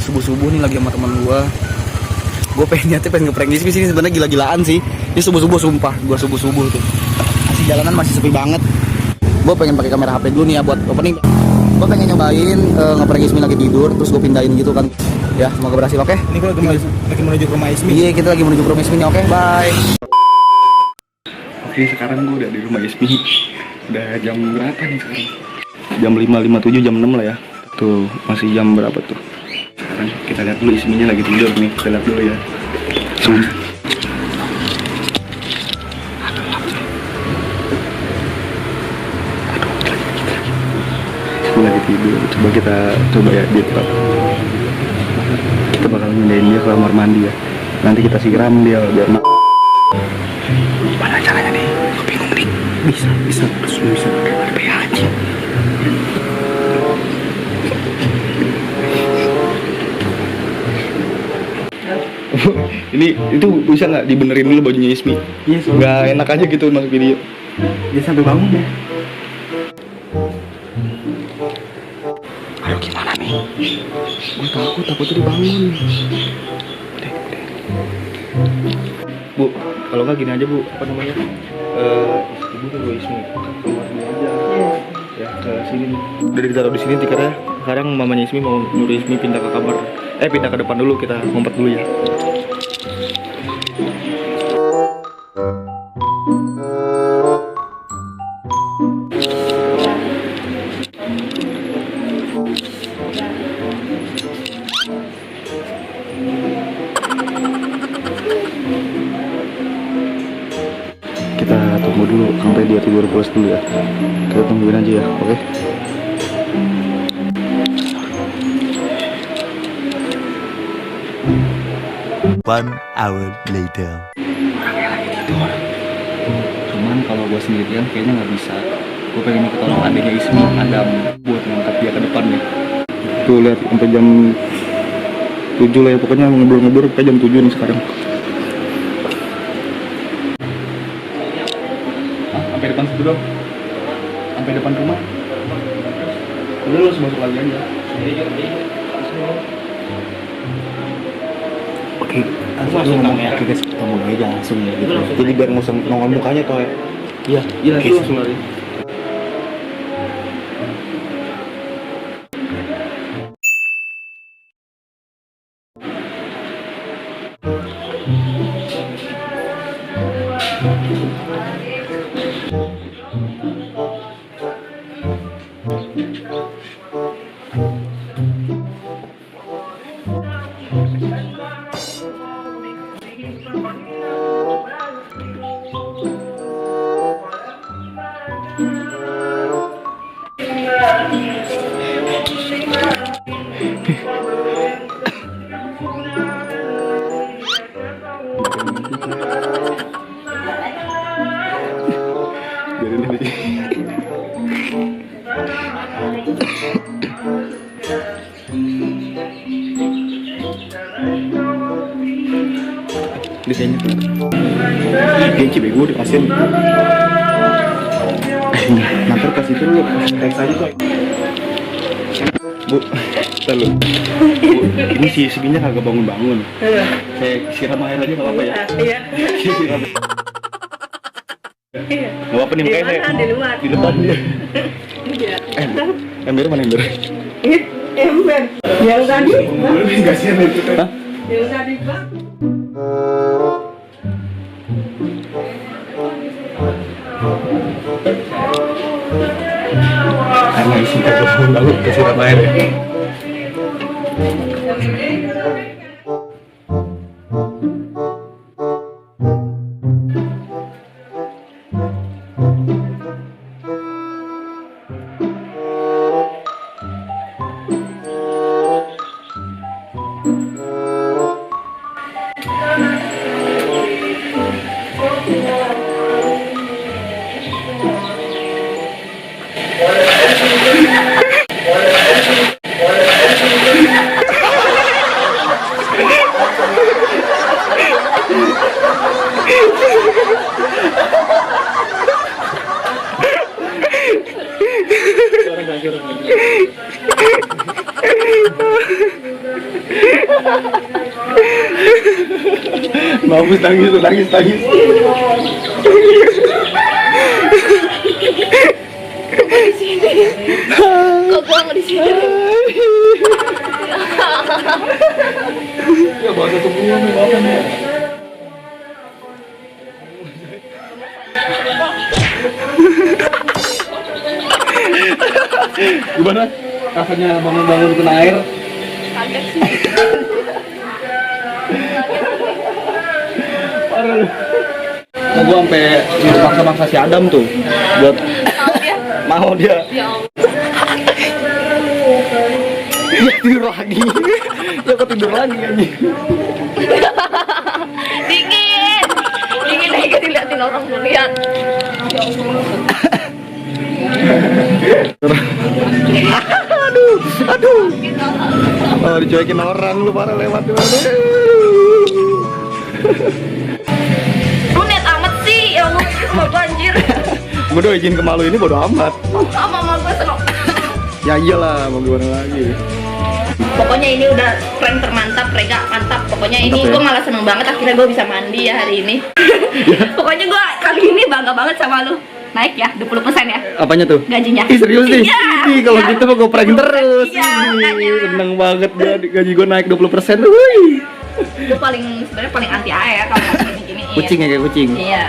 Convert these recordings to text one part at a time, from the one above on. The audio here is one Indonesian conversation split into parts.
subuh-subuh nih lagi sama teman gue pengen ngeprank Ismi sih, sebenarnya gila-gilaan sih. Ini subuh-subuh sumpah, gue subuh-subuh tuh masih jalanan masih sepi banget. Gue pengen pakai kamera HP dulu nih ya buat opening. Gue pengen nyobain ngeprank Ismi lagi tidur, terus gue pindahin gitu kan. Ya semoga berhasil, oke? Ini gue lagi menuju ke rumah Ismi. Iya, kita lagi menuju ke rumah Ismi, oke? Bye. Oke, sekarang gue udah di rumah Ismi. Udah jam berapa nih sekarang? Jam 5.57, jam 6 lah ya. Tuh, masih jam berapa tuh? Sekarang kita lihat dulu Isminya lagi tidur nih. Kita lihat dulu ya. Ismi lagi tidur. Coba kita ya dia tetap. Kita bakal mindahin dia ke kamar mandi ya. Nanti kita siram dia biar gimana caranya nih? Gue bingung nih. Bisa pakai PH aja. Ini itu bisa nggak dibenerin dulu bajunya Ismi? Iya, Nggak enak aja gitu masuk video. dia sampai bangun ya. Ayo gimana nih? Gue takut dia bangun. Bu, kalau nggak gini aja Bu, apa namanya? Ibu tuh Ismi keluar dulu aja. Ya ke sini. Udah ditaruh di sini tikernya. Sekarang mamanya Ismi mau nyuruh Ismi pindah ke kamar. Pindah ke depan dulu, kita ngumpet dulu ya. Kita tunggu dulu sampai dia tidur pulas dulu ya. Kita tungguin aja ya, oke? One hour later. Orangnya lagi tidur. Cuman kalau gue sendirian kayaknya nggak bisa. Gue pengen minta tolong adiknya Ismi, Adam, buat ngangkat dia ke depan nih. Tuh lihat sampai jam 7 lah ya, pokoknya ngebur sampai jam 7 nih sekarang. Sampai depan situ dong. Sampai depan rumah. Udah lu masuk lagi aja. Oke, langsung ngomong ya. Kita ngomong aja langsung ya gitu. Jadi biar nggak usah nongol mukanya toh ya. Iya, itu langsung lari. Dia kayaknya gengsi bego dikasihin. Nanti pas itu lu teks aja kok. Bu, lalu Bu, ini si Isminya kagak bangun-bangun. Saya siram air aja nggak apa-apa ya? Iya. Siram. Mau apa nih Di makanya mana? Di luar. di depan dia. Iya. Ember mana ember? Ember. Yang tadi. Kasihan itu. Hah? Yang tadi Pak. Karena isi kagak bangun lalu kesiram air ya. Bagus, nangis. Kok gua nggak di sini? Ya bahasa semua nih, maafkan ya. Gimana? Rasanya bangun-bangun kena air? Kaget sih. Parah lu. Nah, gua sampai maksa-maksa si Adam tuh buat mau dia. Ya Allah. Ya tidur lagi. Ya ketidur lagi anjing. Dingin aja diliatin orang tuh, lihat. Aduh. Oh, dicuekin orang lu parah lewat tuh. Lu net amat sih, ya Allah, sama gua anjir. Gua udah izin ke malu ini bodo amat. Sama gua seneng. Ya iyalah, mau gimana lagi. Pokoknya ini udah prank termantap, Rega, mantap. Pokoknya ini Mantap ya? gue malah seneng banget akhirnya gue bisa mandi ya hari ini. Pokoknya gue kali ini bangga banget sama lu. Naik ya, 20% ya Apanya tuh? gajinya. Ih, serius nih? Iya. Ih, kalau gitu mah gue prank terus. Iya, Ih, makanya. seneng banget gaji gue naik 20%. Wih. Gue sebenarnya paling anti air kalau gini-gini. Kucing ya, kayak kucing. Iya.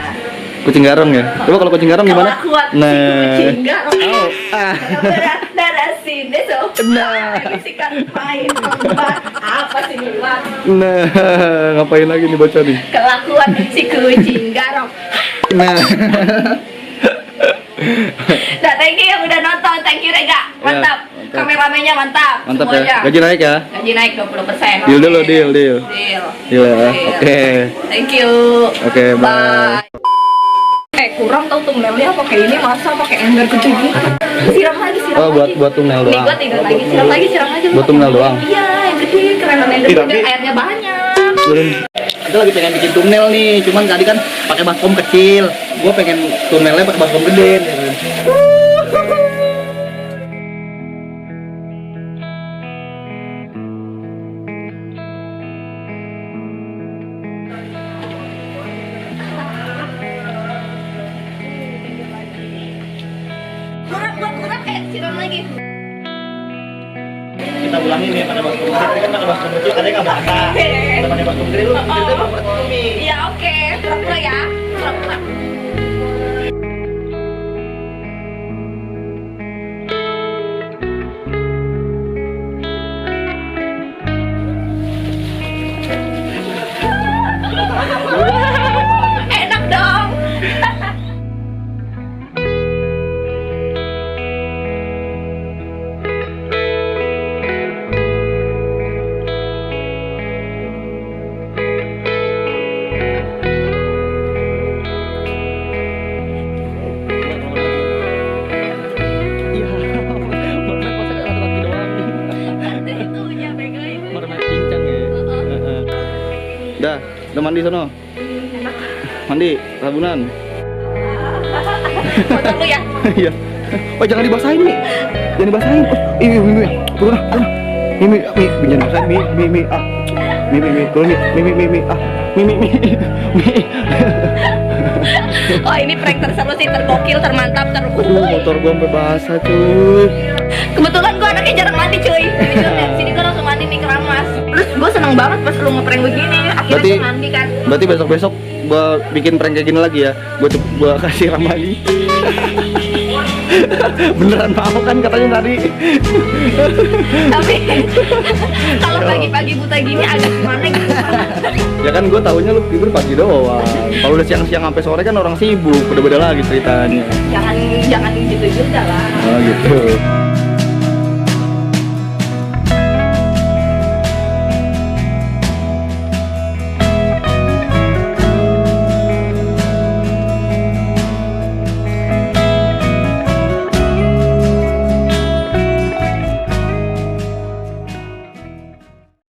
Kucing garong ya. Coba kalau kucing garong gimana? Kalau kuat Nah. kucing garong. Oh, ah. Darah sini so. Nah. Bisikan main kembar. Apa sih Milan? Nah, ngapain lagi nih bocah nih? Kelakuan si kucing garong. Nah. Nah, thank you yang udah nonton. Thank you Rega. Mantap. mantap. Kameramennya mantap. Mantap semuanya. ya. Gaji naik ya? Gaji naik 20%. Deal dulu, deal. Deal. Deal ya. Oke. Thank you. Oke, bye. Kurang tau thumbnailnya pakai ini, masa pakai ember gede gitu. Siram lagi. Oh, buat thumbnail Nih doang. gua tidur lagi, siram lagi. Buat thumbnail doang. Iya, yang gede, kerenan yang gede, Tapi- biar airnya banyak. Turun. Kita lagi pengen bikin thumbnail nih, cuman tadi kan pakai baskom kecil. Gua pengen thumbnailnya pakai baskom gede. Kurang siram lagi. Kita ulangin nih pakai baskom gede. Tadi kan pakai baskom kecil, katanya nggak basah. Kita pakai baskom gede, lu kita berpertumi. Iya, oke. Pura-pura ya. Pura-pura. Enak dong. Itunya pegain. Udah mandi sono. Mandi, sabunan. Foto lu ya. Iya. Oh, jangan dibasahin nih. Jangan dibasahin. Oh, Mi. Turun. Mi, jangan dibasahin. Mi. Ah. Mi. Turun Mi. Ah. Mi. Oh, ini prank terseru sih, tergokil, termantap, Aduh, motor gua sampai basah, cuy. Kebetulan gue anaknya jarang mandi cuy. Jujur ya, sini gue langsung mandi nih keramas. Terus gue seneng banget pas lu ngeprank begini. Akhirnya Berarti- gue mandi kan. Berarti besok-besok gua bikin prank kayak gini lagi ya. Gua kasih Ramali. Beneran mau kan katanya tadi. Tapi kalau pagi-pagi buta gini agak gimana gitu. Ya kan gua taunya lu tidur pagi doang. Kalau udah siang-siang sampai sore kan orang sibuk, beda-beda lagi ceritanya. Jangan gitu juga lah. Oh gitu.